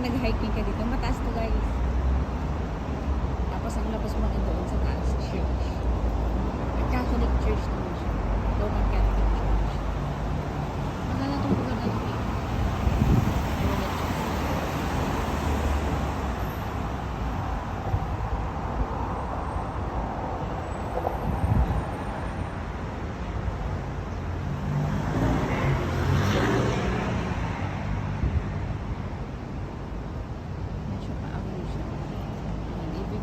nag-hiking ka dito, mataas to guys. Tapos ang labas mo na doon sa taas, church. Catholic church naman siya. Roman Catholic church. Maganda itong lugar na ito.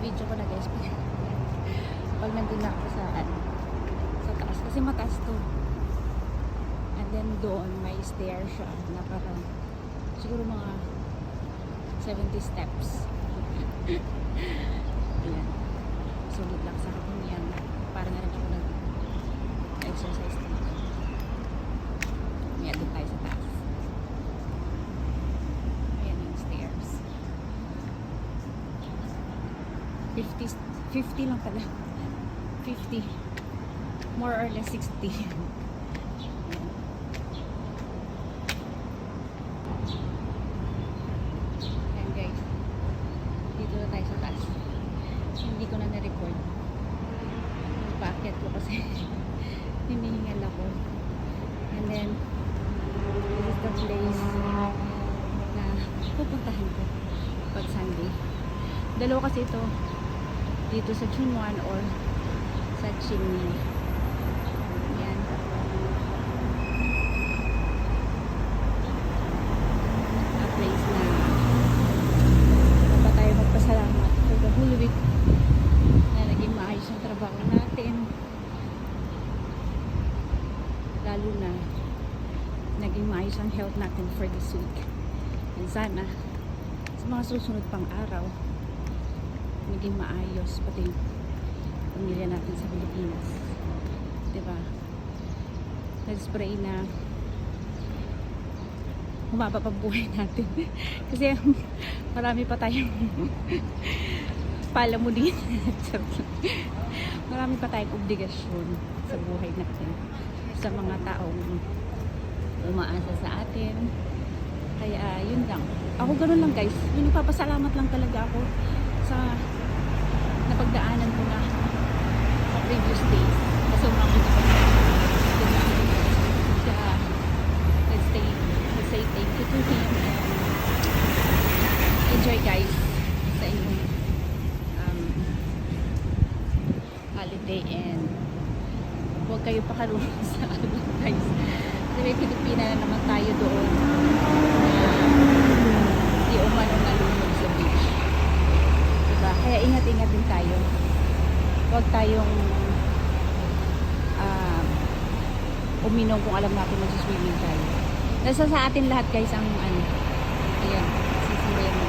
Video ko na guys pag nandun na ako sa taas kasi mataas to, and then doon may stair siya na parang siguro mga 70 steps. Ayan, sulit lang sa akin yan, parang na rin ako nag-exercise dito. May doon tayo sa taas. Ayan yung stairs. 50 lang pala. 50. More or less 60. Ayan guys. Dito na tayo sa taas. Hindi ko na na-record. Paakyat ko kasi hinihingal ako. And then this is the place na pupuntahan ko pag Sunday. Dalawa kasi ito dito sa Chunwan or sa Chimney. Yan. A place na dapat tayo magpasalamat for the whole week na naging maayos ang trabaho natin. Lalo na naging maayos ang health natin for this week. And sana sa mga susunod pang araw naging maayos pati pamilya natin sa Pilipinas, diba? Let's pray na humaba pa buhay natin kasi marami pa tayong palamunin. Marami pa tayong obligasyon sa buhay natin sa mga taong umaasa sa atin. Kaya yun lang, ako ganun lang guys, yung nagpapasalamat lang talaga ako sa napagdaanan ko na sa previous days kasi umabot ako kaya let's say thank you to him and enjoy guys sa inyong holiday, and huwag kayo pakarunong sa guys kasi may Pilipina na naman tayo doon di umanong nalunod sa beach. Kaya ingat-ingat din tayo. Huwag tayong uminom kung alam natin mag-swimming tayo. Nasa sa atin lahat guys ang ayan, sisimulan mo.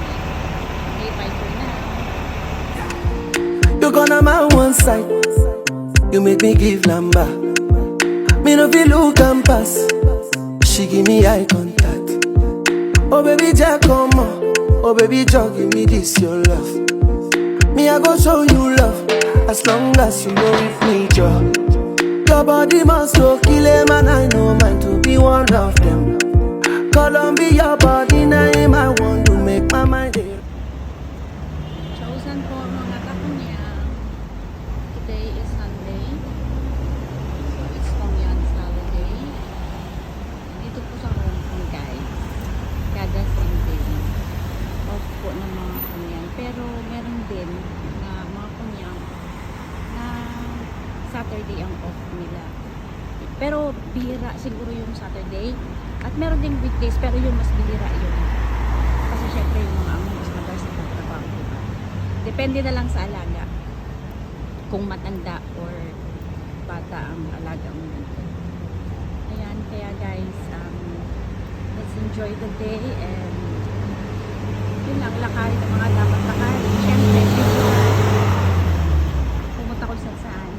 Okay, bye for now. You gonna my one side. You make me give number. Me no feel look and pass. She give me eye contact. Oh baby Jack, come on. Oh baby Jack, give me this your love. Me, I go show you love as long as you go with me, Joe. Your body must go kill him, and I know mine to be one of them. Columbia body name, I want to make my mind there. Chosen po mga kakunya. Today is Sunday. So it's Tongyan's holiday. Dito po sa Hong Kong guys. Kada Sunday. Off po ng mga kunyan. Pero meron din na mga kunyang na Saturday ang off nila. Pero bihira siguro yung Saturday. At meron ding weekdays pero yung mas bihira yun. Kasi syempre yung mga amo mas madalas na trabaho. Depende na lang sa alaga. Kung matanda or bata ang alaga mo. Ayan, kaya guys, let's enjoy the day and yun lang, lakarin ang mga dapat lakarin. Siyempre, pumunta ko saan.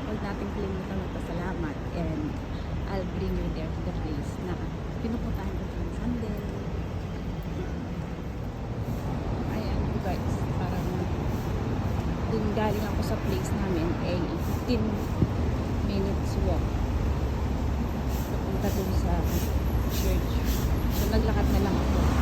Huwag natin kalimutan magpasalamat and I'll bring you there to the place na pinupuntahan ko sa Sunday. Ayan guys, parang dun galing ako sa place namin ay 15 minutes walk papunta dun sa church. So naglakad na lang ako.